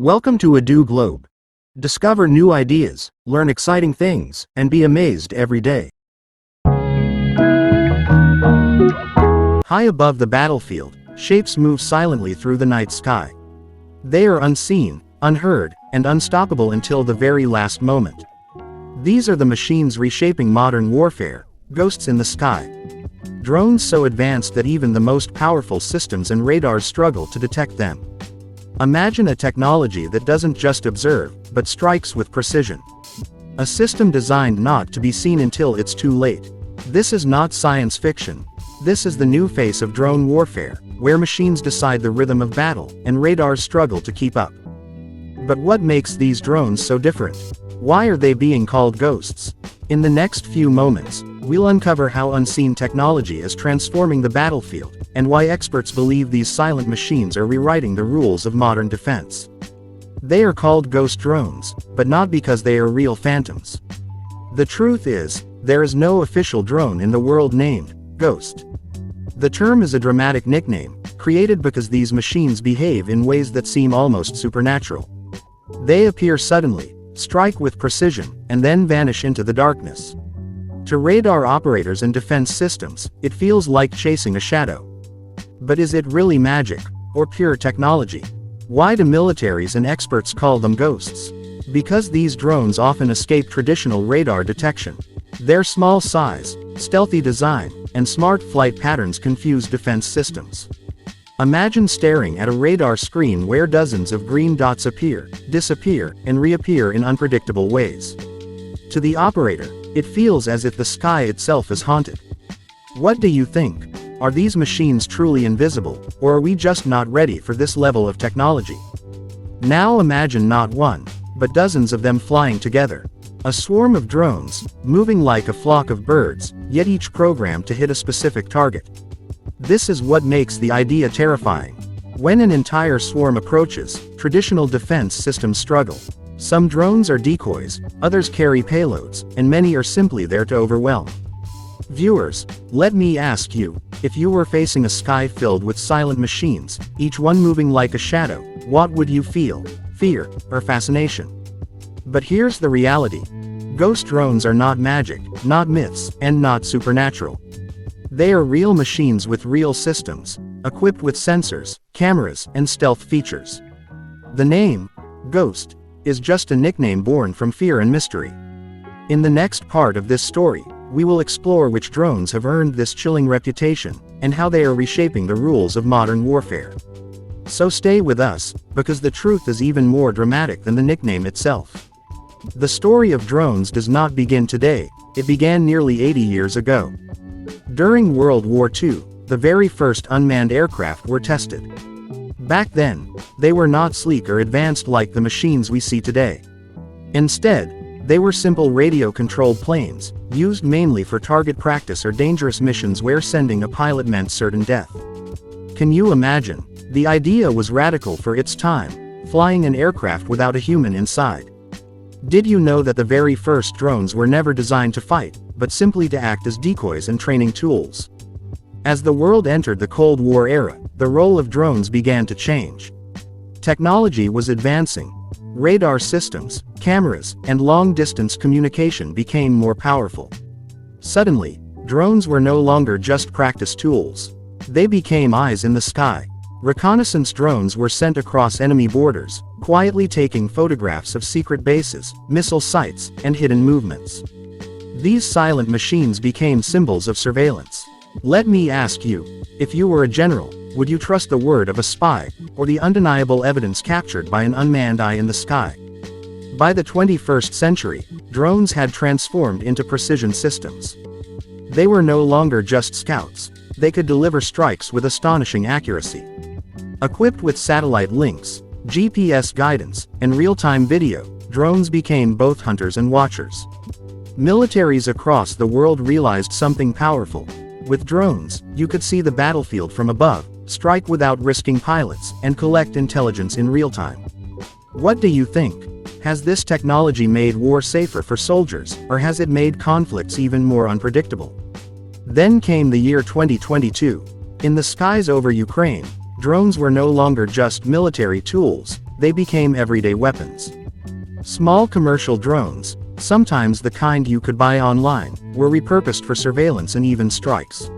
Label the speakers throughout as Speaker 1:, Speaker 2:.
Speaker 1: Welcome to Adu Globe. Discover new ideas, learn exciting things, and be amazed every day. High above the battlefield, shapes move silently through the night sky. They are unseen, unheard, and unstoppable until the very last moment. These are the machines reshaping modern warfare, ghosts in the sky. Drones so advanced that even the most powerful systems and radars struggle to detect them. Imagine a technology that doesn't just observe, but strikes with precision. A system designed not to be seen until it's too late. This is not science fiction. This is the new face of drone warfare, where machines decide the rhythm of battle, and radars struggle to keep up. But what makes these drones so different? Why are they being called ghosts? In the next few moments, we'll uncover how unseen technology is transforming the battlefield, and why experts believe these silent machines are rewriting the rules of modern defense. They are called ghost drones, but not because they are real phantoms. The truth is, there is no official drone in the world named Ghost. The term is a dramatic nickname, created because these machines behave in ways that seem almost supernatural. They appear suddenly, strike with precision, and then vanish into the darkness. To radar operators and defense systems, it feels like chasing a shadow. But is it really magic, or pure technology? Why do militaries and experts call them ghosts? Because these drones often escape traditional radar detection. Their small size, stealthy design, and smart flight patterns confuse defense systems. Imagine staring at a radar screen where dozens of green dots appear, disappear, and reappear in unpredictable ways. To the operator, it feels as if the sky itself is haunted. What do you think? Are these machines truly invisible, or are we just not ready for this level of technology? Now imagine not one, but dozens of them flying together. A swarm of drones, moving like a flock of birds, yet each programmed to hit a specific target. This is what makes the idea terrifying. When an entire swarm approaches, traditional defense systems struggle. Some drones are decoys, others carry payloads, and many are simply there to overwhelm. Viewers, let me ask you, if you were facing a sky filled with silent machines, each one moving like a shadow, what would you feel? Fear, or fascination? But here's the reality. Ghost drones are not magic, not myths, and not supernatural. They are real machines with real systems, equipped with sensors, cameras, and stealth features. The name, Ghost, is just a nickname born from fear and mystery. In the next part of this story, we will explore which drones have earned this chilling reputation, and how they are reshaping the rules of modern warfare. So stay with us, because the truth is even more dramatic than the nickname itself. The story of drones does not begin today, it began nearly 80 years ago. During World War II, the very first unmanned aircraft were tested. Back then, they were not sleek or advanced like the machines we see today. Instead, they were simple radio-controlled planes, used mainly for target practice or dangerous missions where sending a pilot meant certain death. Can you imagine? The idea was radical for its time, flying an aircraft without a human inside. Did you know that the very first drones were never designed to fight, but simply to act as decoys and training tools? As the world entered the Cold War era, the role of drones began to change. Technology was advancing. Radar systems, cameras, and long-distance communication became more powerful. Suddenly, drones were no longer just practice tools. They became eyes in the sky. Reconnaissance drones were sent across enemy borders, quietly taking photographs of secret bases, missile sites, and hidden movements. These silent machines became symbols of surveillance. Let me ask you, if you were a general, would you trust the word of a spy, or the undeniable evidence captured by an unmanned eye in the sky? By the 21st century, drones had transformed into precision systems. They were no longer just scouts. They could deliver strikes with astonishing accuracy. Equipped with satellite links, GPS guidance, and real-time video, drones became both hunters and watchers. Militaries across the world realized something powerful. With drones, you could see the battlefield from above, strike without risking pilots, and collect intelligence in real time. What do you think? Has this technology made war safer for soldiers, or has it made conflicts even more unpredictable? Then came the year 2022. In the skies over Ukraine, drones were no longer just military tools, they became everyday weapons. Small commercial drones, sometimes the kind you could buy online, were repurposed for surveillance and even strikes.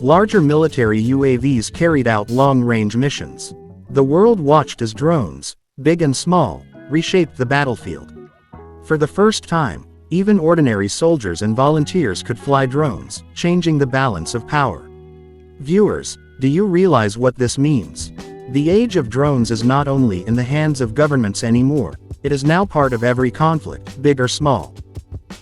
Speaker 1: Larger military UAVs carried out long-range missions. The world watched as drones, big and small, reshaped the battlefield. For the first time, even ordinary soldiers and volunteers could fly drones, changing the balance of power. Viewers, do you realize what this means? The age of drones is not only in the hands of governments anymore, it is now part of every conflict, big or small.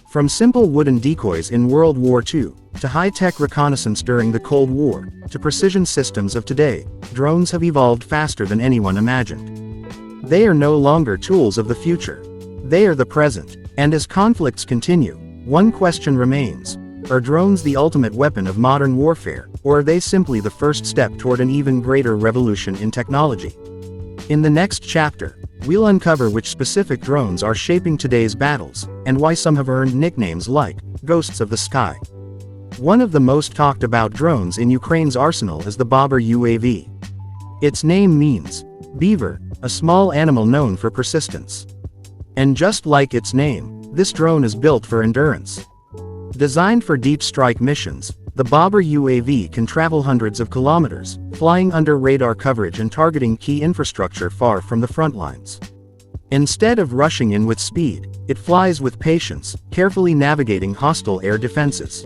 Speaker 1: From simple wooden decoys in World War II, to high-tech reconnaissance during the Cold War, to precision systems of today, drones have evolved faster than anyone imagined. They are no longer tools of the future. They are the present. And as conflicts continue, one question remains: are drones the ultimate weapon of modern warfare, or are they simply the first step toward an even greater revolution in technology? In the next chapter, we'll uncover which specific drones are shaping today's battles, and why some have earned nicknames like ghosts of the sky. One of the most talked about drones in Ukraine's arsenal is the Bobber UAV. Its name means beaver, a small animal known for persistence. And just like its name, this drone is built for endurance. Designed for deep strike missions, the Bobber UAV can travel hundreds of kilometers, flying under radar coverage and targeting key infrastructure far from the front lines. Instead of rushing in with speed, it flies with patience, carefully navigating hostile air defenses.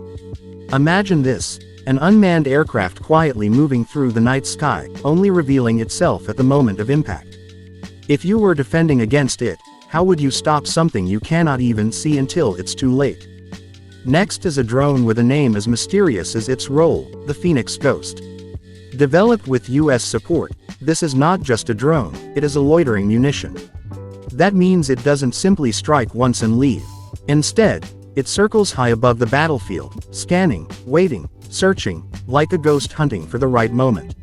Speaker 1: Imagine this: an unmanned aircraft quietly moving through the night sky, only revealing itself at the moment of impact. If you were defending against it, how would you stop something you cannot even see until it's too late? Next is a drone with a name as mysterious as its role, the Phoenix Ghost. Developed with US support, this is not just a drone, it is a loitering munition. That means it doesn't simply strike once and leave. Instead, it circles high above the battlefield, scanning, waiting, searching, like a ghost hunting for the right moment.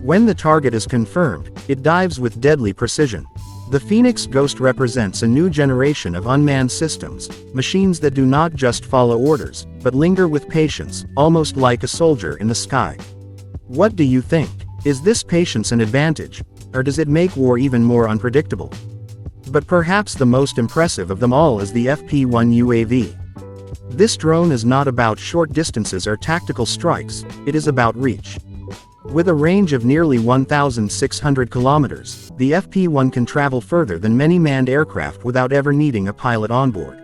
Speaker 1: When the target is confirmed, it dives with deadly precision. The Phoenix Ghost represents a new generation of unmanned systems, machines that do not just follow orders, but linger with patience, almost like a soldier in the sky. What do you think? Is this patience an advantage, or does it make war even more unpredictable? But perhaps the most impressive of them all is the FP-1 UAV. This drone is not about short distances or tactical strikes, it is about reach. With a range of nearly 1,600 kilometers, the FP-1 can travel further than many manned aircraft without ever needing a pilot on board.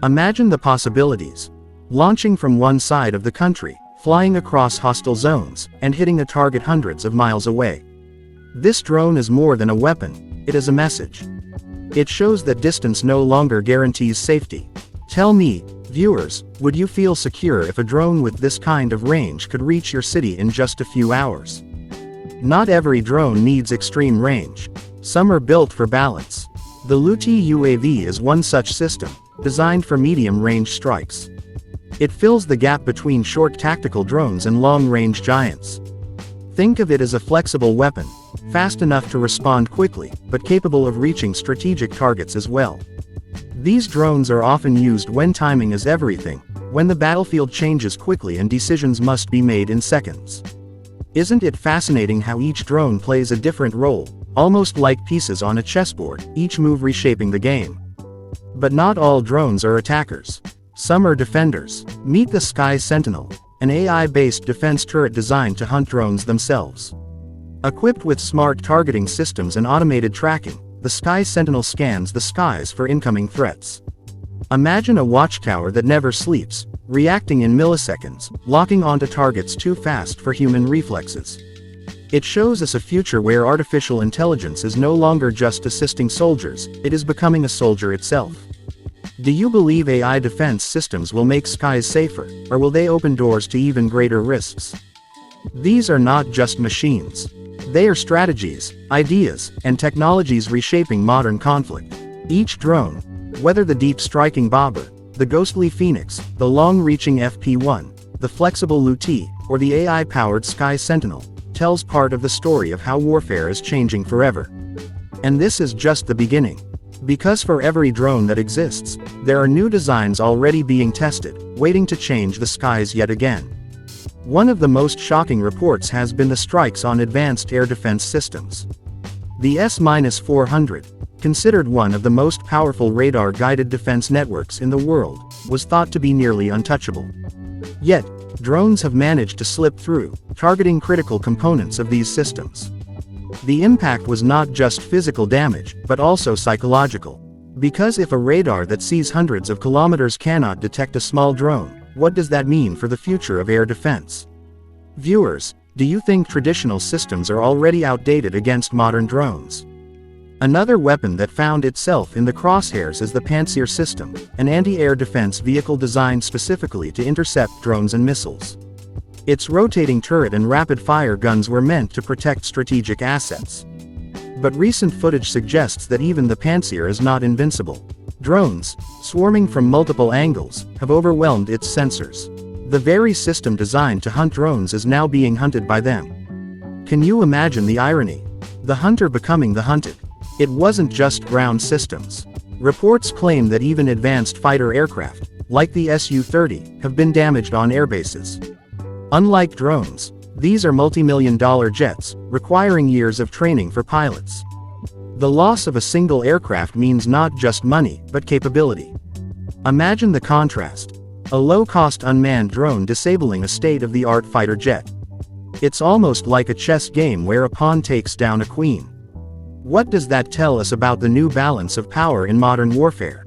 Speaker 1: Imagine the possibilities. Launching from one side of the country, flying across hostile zones, and hitting a target hundreds of miles away. This drone is more than a weapon, it is a message. It shows that distance no longer guarantees safety. Tell me, viewers, would you feel secure if a drone with this kind of range could reach your city in just a few hours? Not every drone needs extreme range. Some are built for balance. The Luti UAV is one such system, designed for medium-range strikes. It fills the gap between short tactical drones and long-range giants. Think of it as a flexible weapon, fast enough to respond quickly, but capable of reaching strategic targets as well. These drones are often used when timing is everything, when the battlefield changes quickly and decisions must be made in seconds. Isn't it fascinating how each drone plays a different role, almost like pieces on a chessboard, each move reshaping the game? But not all drones are attackers. Some are defenders. Meet the Sky Sentinel, an AI-based defense turret designed to hunt drones themselves. Equipped with smart targeting systems and automated tracking, the Sky Sentinel scans the skies for incoming threats. Imagine a watchtower that never sleeps, reacting in milliseconds, locking onto targets too fast for human reflexes. It shows us a future where artificial intelligence is no longer just assisting soldiers, it is becoming a soldier itself. Do you believe AI defense systems will make skies safer, or will they open doors to even greater risks? These are not just machines. They are strategies, ideas, and technologies reshaping modern conflict. Each drone, whether the deep-striking Bobber, the ghostly Phoenix, the long-reaching FP-1, the flexible Luti, or the AI-powered Sky Sentinel, tells part of the story of how warfare is changing forever. And this is just the beginning. Because for every drone that exists, there are new designs already being tested, waiting to change the skies yet again. One of the most shocking reports has been the strikes on advanced air defense systems. The S-400, considered one of the most powerful radar-guided defense networks in the world, was thought to be nearly untouchable. Yet, drones have managed to slip through, targeting critical components of these systems. The impact was not just physical damage, but also psychological. Because if a radar that sees hundreds of kilometers cannot detect a small drone, what does that mean for the future of air defense? Viewers, do you think traditional systems are already outdated against modern drones? Another weapon that found itself in the crosshairs is the Pantsir system, an anti-air defense vehicle designed specifically to intercept drones and missiles. Its rotating turret and rapid-fire guns were meant to protect strategic assets. But recent footage suggests that even the Pantsir is not invincible. Drones, swarming from multiple angles, have overwhelmed its sensors. The very system designed to hunt drones is now being hunted by them. Can you imagine the irony? The hunter becoming the hunted. It wasn't just ground systems. Reports claim that even advanced fighter aircraft, like the Su-30, have been damaged on airbases. Unlike drones, these are multi-million-dollar jets, requiring years of training for pilots. The loss of a single aircraft means not just money, but capability. Imagine the contrast. A low-cost unmanned drone disabling a state-of-the-art fighter jet. It's almost like a chess game where a pawn takes down a queen. What does that tell us about the new balance of power in modern warfare?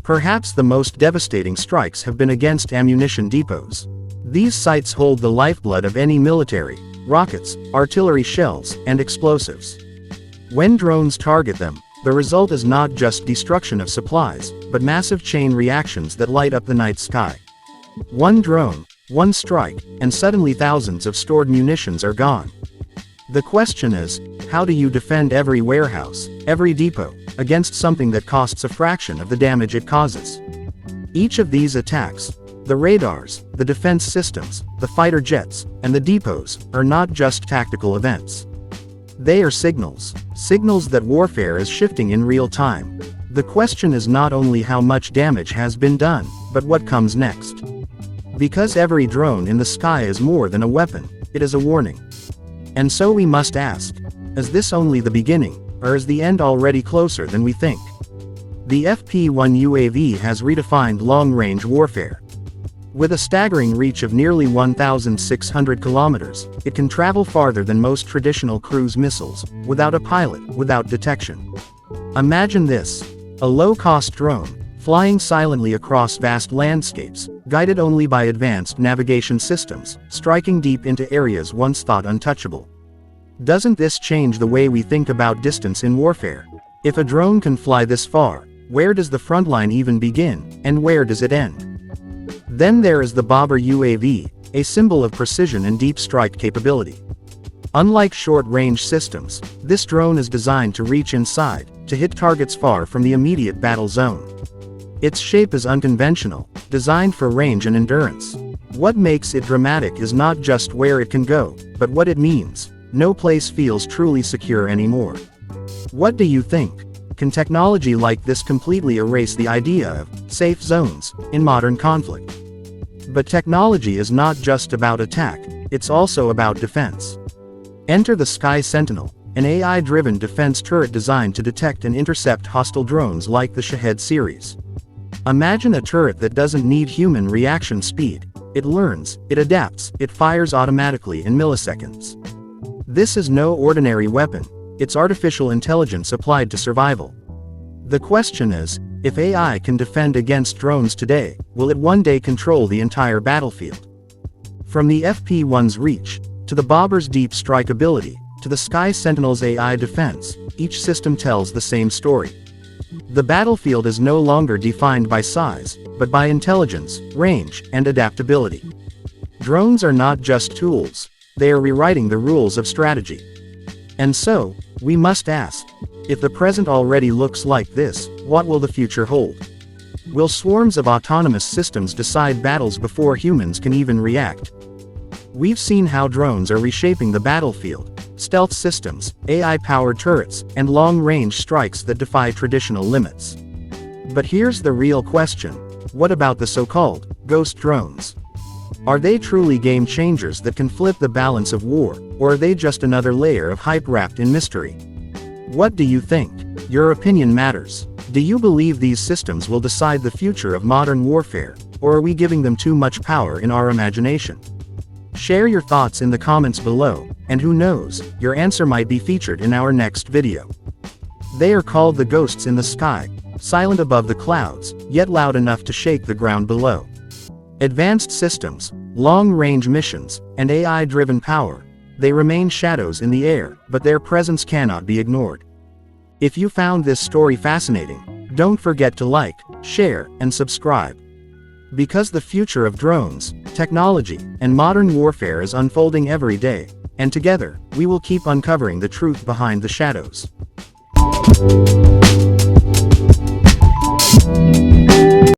Speaker 1: Perhaps the most devastating strikes have been against ammunition depots. These sites hold the lifeblood of any military: rockets, artillery shells, and explosives. When drones target them, the result is not just destruction of supplies, but massive chain reactions that light up the night sky. One drone, one strike, and suddenly thousands of stored munitions are gone. The question is, how do you defend every warehouse, every depot, against something that costs a fraction of the damage it causes? Each of these attacks, the radars, the defense systems, the fighter jets, and the depots, are not just tactical events. They are signals that warfare is shifting in real time. The question is not only how much damage has been done, but what comes next. Because every drone in the sky is more than a weapon, it is a warning. And so we must ask, is this only the beginning, or is the end already closer than we think? The FP-1 UAV has redefined long-range warfare. With a staggering reach of nearly 1,600 kilometers, it can travel farther than most traditional cruise missiles, without a pilot, without detection. Imagine this: a low-cost drone, flying silently across vast landscapes, guided only by advanced navigation systems, striking deep into areas once thought untouchable. Doesn't this change the way we think about distance in warfare? If a drone can fly this far, where does the front line even begin, and where does it end? Then there is the Bomber UAV, a symbol of precision and deep strike capability. Unlike short-range systems, this drone is designed to reach inside, to hit targets far from the immediate battle zone. Its shape is unconventional, designed for range and endurance. What makes it dramatic is not just where it can go, but what it means. No place feels truly secure anymore. What do you think? Can technology like this completely erase the idea of safe zones in modern conflict? But technology is not just about attack, it's also about defense. Enter the Sky Sentinel, an AI-driven defense turret designed to detect and intercept hostile drones like the Shahed series. Imagine a turret that doesn't need human reaction speed. It learns, it adapts, it fires automatically in milliseconds. This is no ordinary weapon, it's artificial intelligence applied to survival. The question is, if AI can defend against drones today, will it one day control the entire battlefield? From the FP-1's reach, to the Bomber's deep strike ability, to the Sky Sentinel's AI defense, each system tells the same story. The battlefield is no longer defined by size, but by intelligence, range, and adaptability. Drones are not just tools, they are rewriting the rules of strategy. And so, we must ask, if the present already looks like this, what will the future hold? Will swarms of autonomous systems decide battles before humans can even react? We've seen how drones are reshaping the battlefield: stealth systems, AI-powered turrets, and long-range strikes that defy traditional limits. But here's the real question: what about the so-called ghost drones? Are they truly game changers that can flip the balance of war, or are they just another layer of hype wrapped in mystery? What do you think? Your opinion matters. Do you believe these systems will decide the future of modern warfare, or are we giving them too much power in our imagination? Share your thoughts in the comments below, and who knows, your answer might be featured in our next video. They are called the ghosts in the sky, silent above the clouds, yet loud enough to shake the ground below. Advanced systems, long-range missions, and AI-driven power, they remain shadows in the air, but their presence cannot be ignored. If you found this story fascinating, don't forget to like, share, and subscribe. Because the future of drones, technology, and modern warfare is unfolding every day, and together, we will keep uncovering the truth behind the shadows.